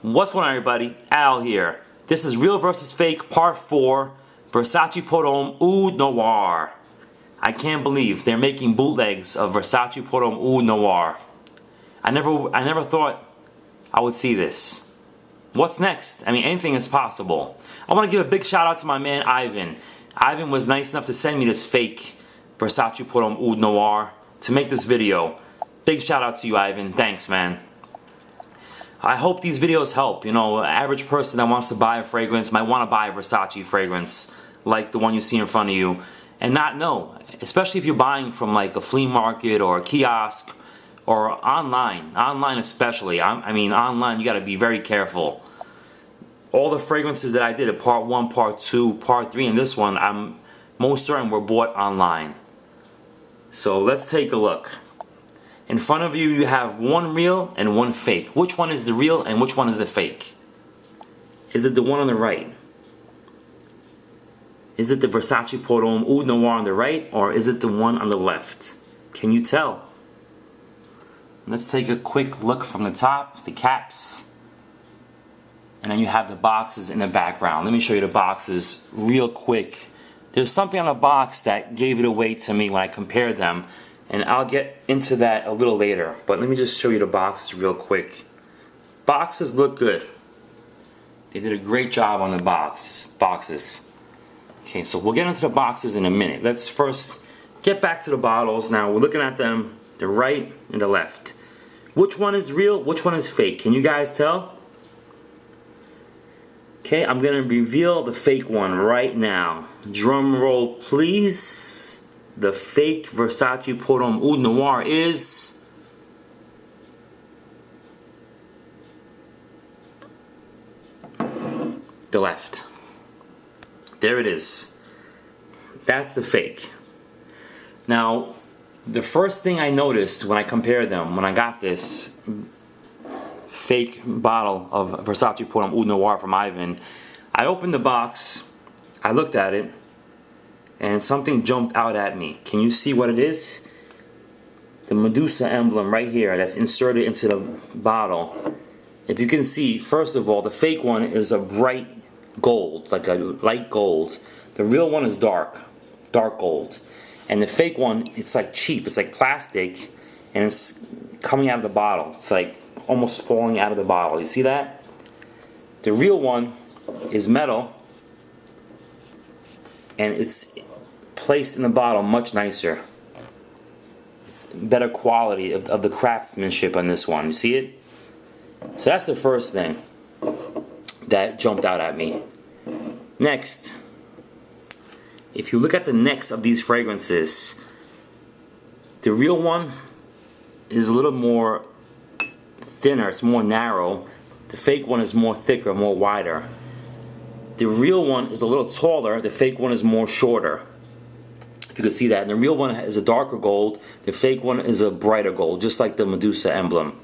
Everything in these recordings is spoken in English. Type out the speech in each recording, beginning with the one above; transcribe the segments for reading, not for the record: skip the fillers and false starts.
What's going on, everybody? Al here. This is Real versus Fake Part 4, Versace Homme Oud Noir. I can't believe they're making bootlegs of Versace Homme Oud Noir. I never thought I would see this. What's next? I mean, anything is possible. I want to give a big shout out to my man Ivan. Ivan was nice enough to send me this fake Versace Homme Oud Noir to make this video. Big shout out to you, Ivan. Thanks, man. I hope these videos help. You know, an average person that wants to buy a fragrance might want to buy a Versace fragrance like the one you see in front of you and not know, especially if you're buying from like a flea market or a kiosk or online especially. I mean, online you got to be very careful. All the fragrances that I did at part 1, part 2, part 3 and this one, I'm most certain were bought online. So let's take a look. In front of you, you have one real and one fake. Which one is the real and which one is the fake? Is it the one on the right? Is it the Versace Homme Oud Noir on the right, or is it the one on the left? Can you tell? Let's take a quick look from the top, the caps. And then you have the boxes in the background. Let me show you the boxes real quick. There's something on the box that gave it away to me when I compared them. And I'll get into that a little later, but let me just show you the boxes real quick. Boxes look good. They did a great job on the boxes. Okay, so we'll get into the boxes in a minute. Let's first get back to the bottles. Now we're looking at them, the right and the left. Which one is real? Which one is fake? Can you guys tell? Okay, I'm gonna reveal the fake one right now. Drum roll, please. The fake Versace Homme Oud Noir is the left. There it is. That's the fake. Now, the first thing I noticed when I compared them, when I got this fake bottle of Versace Homme Oud Noir from Ivan, I opened the box, I looked at it, and something jumped out at me. Can you see what it is? The Medusa Emblem right here that's inserted into the bottle. If you can see, first of all, the fake one is a bright gold, like a light gold. The real one is dark gold. And the fake one, it's like cheap, it's like plastic, and it's coming out of the bottle. It's like almost falling out of the bottle. You see that? The real one is metal, and it's placed in the bottle much nicer. It's better quality of the craftsmanship on this one. You see it? So that's the first thing that jumped out at me. Next, if you look at the necks of these fragrances, the real one is a little more thinner, it's more narrow. The fake one is more thicker, more wider. The real one is a little taller, the fake one is more shorter. You can see that. And the real one is a darker gold, the fake one is a brighter gold, just like the Medusa Emblem.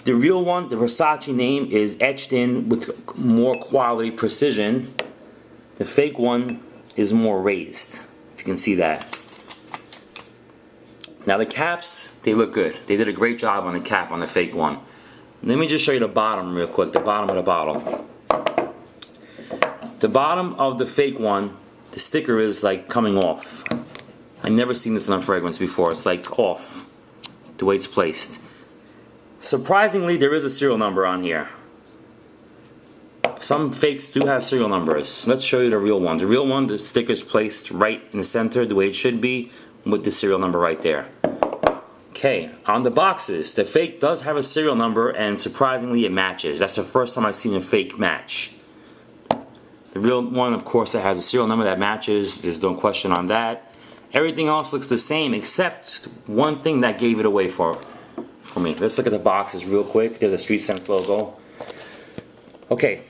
The real one, the Versace name, is etched in with more quality precision. The fake one is more raised, if you can see that. Now the caps, they look good. They did a great job on the cap on the fake one. Let me just show you the bottom real quick, the bottom of the bottle. The bottom of the fake one, the sticker is like coming off. I've never seen this in a fragrance before. It's like off, the way it's placed. Surprisingly, there is a serial number on here. Some fakes do have serial numbers. Let's show you the real one. The real one, the sticker is placed right in the center, the way it should be, with the serial number right there. Okay, on the boxes, the fake does have a serial number, and surprisingly it matches. That's the first time I've seen a fake match. The real one, of course, that has a serial number that matches. There's no question on that. Everything else looks the same except one thing that gave it away for me. Let's look at the boxes real quick. There's a Street Sense logo. Okay,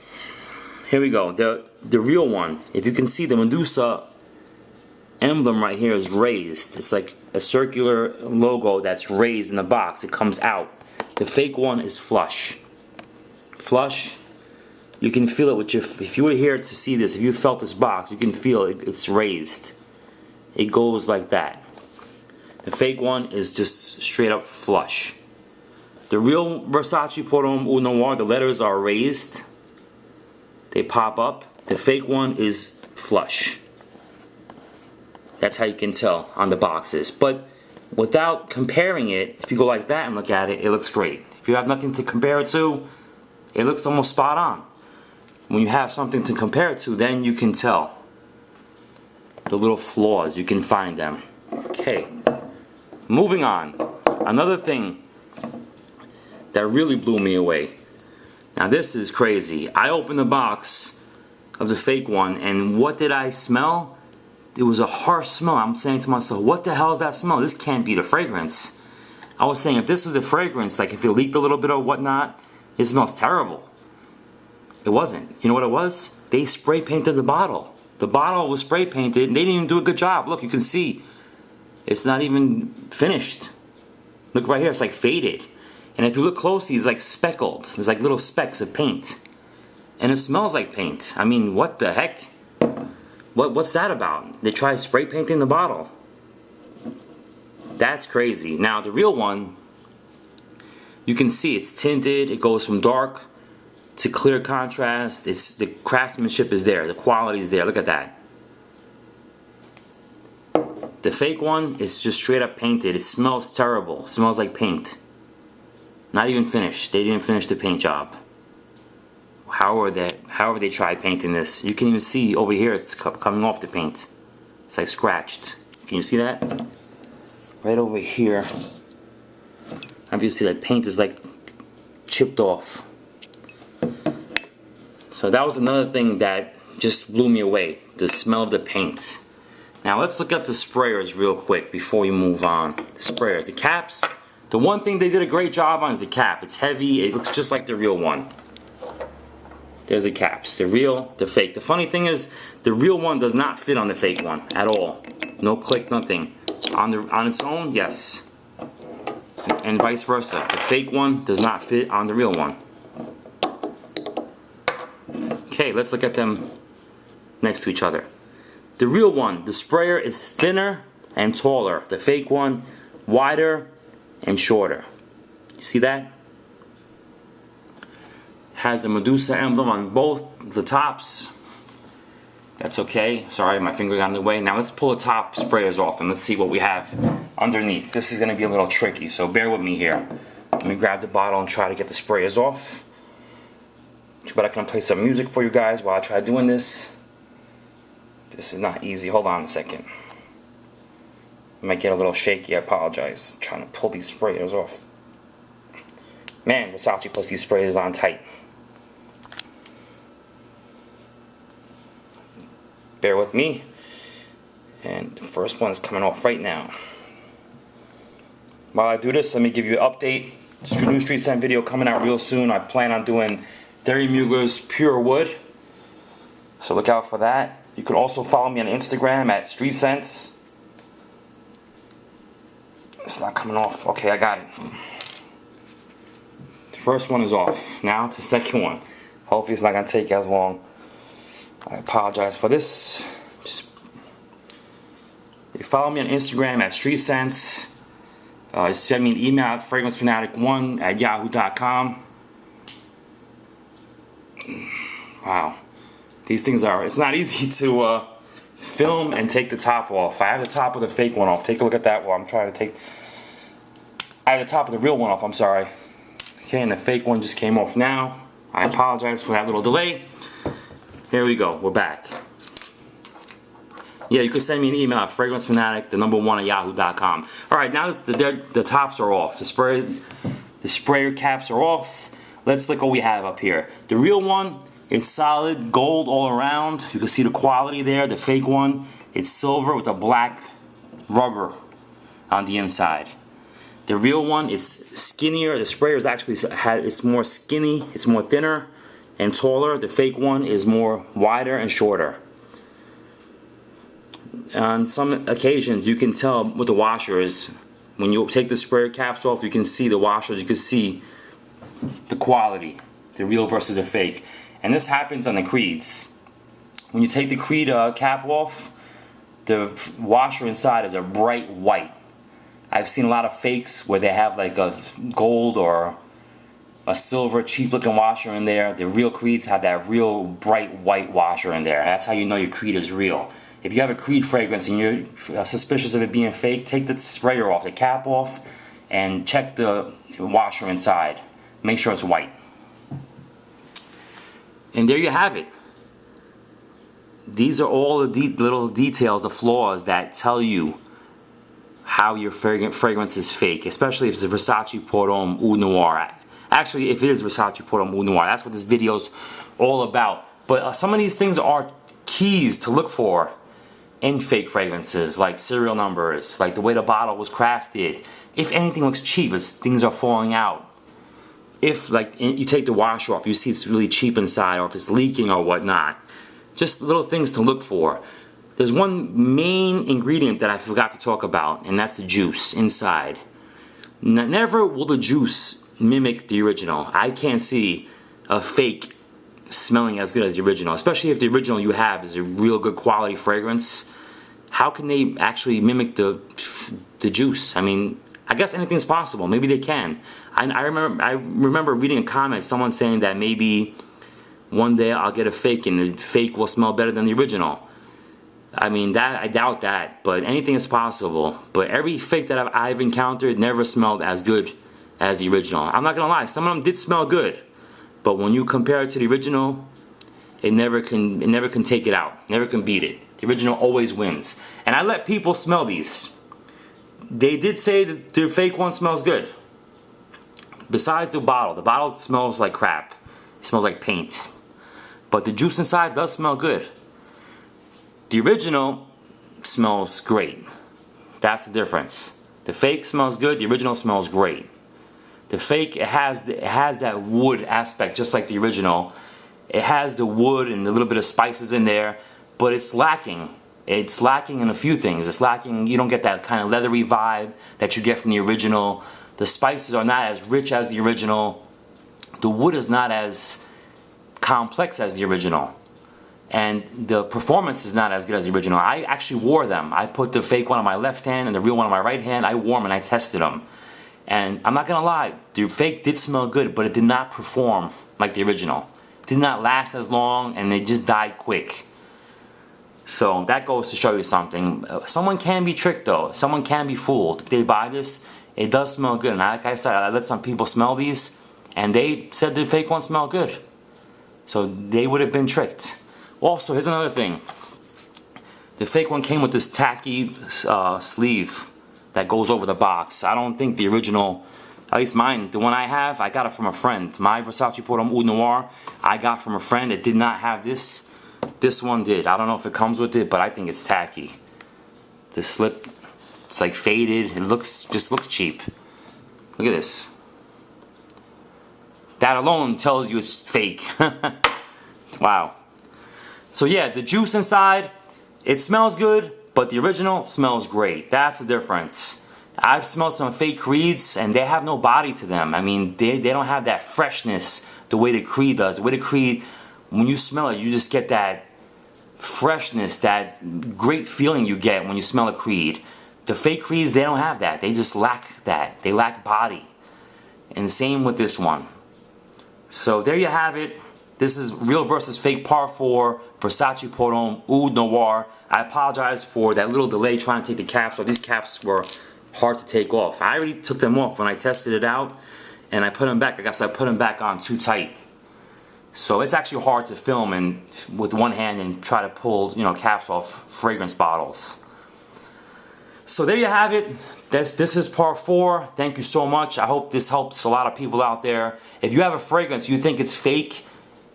here we go. The real one, if you can see, the Medusa Emblem right here is raised. It's like a circular logo that's raised in the box. It comes out. The fake one is flush. Flush. You can feel it with your, if you were here to see this, if you felt this box, you can feel it's raised. It goes like that. The fake one is just straight up flush. The real Versace Pour Homme Oud Noir, the letters are raised. They pop up. The fake one is flush. That's how you can tell on the boxes. But without comparing it, if you go like that and look at it, it looks great. If you have nothing to compare it to, it looks almost spot on. When you have something to compare it to, then you can tell the little flaws. You can find them. Okay, moving on. Another thing that really blew me away. Now this is crazy. I opened the box of the fake one, and what did I smell? It was a harsh smell. I'm saying to myself, what the hell is that smell? This can't be the fragrance. I was saying, if this was the fragrance, like if it leaked a little bit or whatnot, it smells terrible. It wasn't. You know what it was? They spray painted the bottle. The bottle was spray painted, and they didn't even do a good job. Look, you can see it's not even finished. Look right here, it's like faded. And if you look closely, it's like speckled. There's like little specks of paint. And it smells like paint. I mean, what the heck? What's that about? They tried spray painting the bottle. That's crazy. Now, the real one, you can see it's tinted. It goes from dark to clear contrast. The craftsmanship is there. The quality is there. Look at that. The fake one is just straight up painted. It smells terrible. It smells like paint. Not even finished. They didn't finish the paint job. However they tried painting this. You can even see over here it's coming off the paint. It's like scratched. Can you see that? Right over here. You see that paint is like chipped off. So that was another thing that just blew me away. The smell of the paint. Now let's look at the sprayers real quick before we move on. The sprayers, the caps. The one thing they did a great job on is the cap. It's heavy. It looks just like the real one. There's the caps. The real, the fake. The funny thing is, the real one does not fit on the fake one at all. No click, nothing. On its own, yes. And vice versa. The fake one does not fit on the real one. Okay, let's look at them next to each other. The real one, the sprayer is thinner and taller. The fake one, wider and shorter. You see that? Has the Medusa emblem on both the tops. That's okay. Sorry, my finger got in the way. Now let's pull the top sprayers off and let's see what we have underneath. This is going to be a little tricky, so bear with me here. Let me grab the bottle and try to get the sprayers off. Too bad I can play some music for you guys while I try doing this. This is not easy. Hold on a second. I might get a little shaky. I apologize. I'm trying to pull these sprayers off. Man, Versace puts these sprayers on tight. Bear with me. And the first one is coming off right now. While I do this, let me give you an update. New Street Scent video coming out real soon. I plan on doing Derry Mugler's Pure Wood. So look out for that. You can also follow me on Instagram at Street Scents. It's not coming off. Okay, I got it. The first one is off. Now to the second one. Hopefully it's not going to take as long. I apologize for this. You follow me on Instagram at Street Scents. Send me an email at fragrancefanatic1@yahoo.com. Wow. These things are, it's not easy to film and take the top off. I have the top of the fake one off. Take a look at that while I'm trying to take, I have the top of the real one off, I'm sorry. Okay, and the fake one just came off now. I apologize for that little delay. Here we go, we're back. Yeah, you can send me an email at fragrancefanatic1@yahoo.com. Alright, now that the tops are off, the sprayer caps are off, let's look what we have up here. The real one, it's solid gold all around. You can see the quality there. The fake one, it's silver with a black rubber on the inside. The real one is skinnier. The sprayer is actually, it's more skinny, it's more thinner and taller. The fake one is more wider and shorter. On some occasions, you can tell with the washers, when you take the sprayer caps off, you can see the washers, you can see the quality, the real versus the fake. And this happens on the Creeds. When you take the Creed cap off, the washer inside is a bright white. I've seen a lot of fakes where they have like a gold or a silver cheap looking washer in there. The real Creeds have that real bright white washer in there. That's how you know your Creed is real. If you have a Creed fragrance and you're suspicious of it being fake, take the sprayer off, the cap off, and check the washer inside. Make sure it's white. And there you have it. These are all the little details, the flaws that tell you how your fragrance is fake, especially if it's a Versace Pour Homme Oud Noir. Actually, if it is Versace Pour Homme Oud Noir, that's what this video is all about. But some of these things are keys to look for in fake fragrances, like serial numbers, like the way the bottle was crafted. If anything looks cheap, it's things are falling out. If like you take the washer off, you see it's really cheap inside, or if it's leaking or whatnot. Just little things to look for. There's one main ingredient that I forgot to talk about, and that's the juice inside. Never will the juice mimic the original. I can't see a fake smelling as good as the original, especially if the original you have is a real good quality fragrance. How can they actually mimic the juice? I mean, I guess anything's possible. Maybe they can. I remember reading a comment, someone saying that maybe one day I'll get a fake and the fake will smell better than the original. I mean, I doubt that, but anything is possible. But every fake that I've encountered never smelled as good as the original. I'm not gonna lie, some of them did smell good, but when you compare it to the original, it never can take it out, never can beat it. The original always wins. And I let people smell these. They did say that the fake one smells good. Besides the bottle smells like crap. It smells like paint. But the juice inside does smell good. The original smells great. That's the difference. The fake smells good, the original smells great. The fake, it has that wood aspect just like the original. It has the wood and a little bit of spices in there, but it's lacking. It's lacking in a few things. It's lacking, you don't get that kind of leathery vibe that you get from the original. The spices are not as rich as the original. The wood is not as complex as the original. And the performance is not as good as the original. I actually wore them. I put the fake one on my left hand and the real one on my right hand. I wore them and I tested them. And I'm not gonna lie, the fake did smell good, but it did not perform like the original. It did not last as long, and they just died quick. So that goes to show you something. Someone can be tricked though. Someone can be fooled. If they buy this, it does smell good. And like I said, I let some people smell these, and they said the fake one smelled good. So they would have been tricked. Also, here's another thing. The fake one came with this tacky sleeve that goes over the box. I don't think the original, at least mine, the one I have, I got it from a friend. My Versace Pour Homme Oud Noir, I got from a friend. It did not have this. This one did. I don't know if it comes with it, but I think it's tacky. The slip, it's like faded. It just looks cheap. Look at this. That alone tells you it's fake. Wow. So yeah, the juice inside, it smells good, but the original smells great. That's the difference. I've smelled some fake Creeds and they have no body to them. I mean, they don't have that freshness the way the Creed does. The way the Creed, when you smell it, you just get that freshness, that great feeling you get when you smell a Creed. The fake Creeds, they don't have that. They just lack that. They lack body. And the same with this one. So there you have it. This is Real versus Fake Part 4, Versace Pour Homme Oud Noir. I apologize for that little delay trying to take the caps off. These caps were hard to take off. I already took them off when I tested it out, and I put them back. I guess I put them back on too tight. So it's actually hard to film and with one hand and try to pull, caps off fragrance bottles. So there you have it. This is part 4. Thank you so much. I hope this helps a lot of people out there. If you have a fragrance you think it's fake,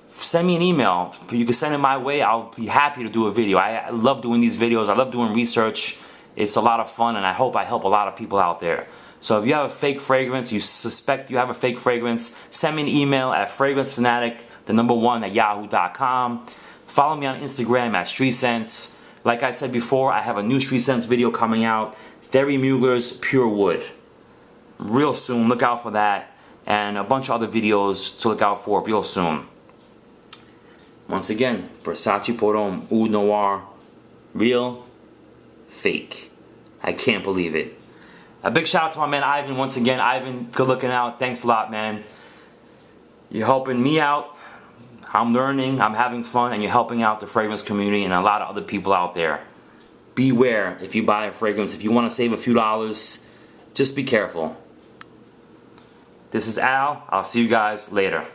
send me an email. You can send it my way. I'll be happy to do a video. I love doing these videos. I love doing research. It's a lot of fun, and I hope I help a lot of people out there. So if you have a fake fragrance, you suspect you have a fake fragrance, send me an email at fragrancefanatic1@yahoo.com. Follow me on Instagram at StreetScents. Like I said before, I have a new StreetScents video coming out, Thierry Mugler's Pure Wood. Real soon, look out for that, and a bunch of other videos to look out for real soon. Once again, Versace Pour Homme Oud Noir, real, fake. I can't believe it. A big shout out to my man Ivan once again. Ivan, good looking out. Thanks a lot, man. You're helping me out. I'm learning, I'm having fun, and you're helping out the fragrance community and a lot of other people out there. Beware if you buy a fragrance. If you want to save a few dollars, just be careful. This is Al. I'll see you guys later.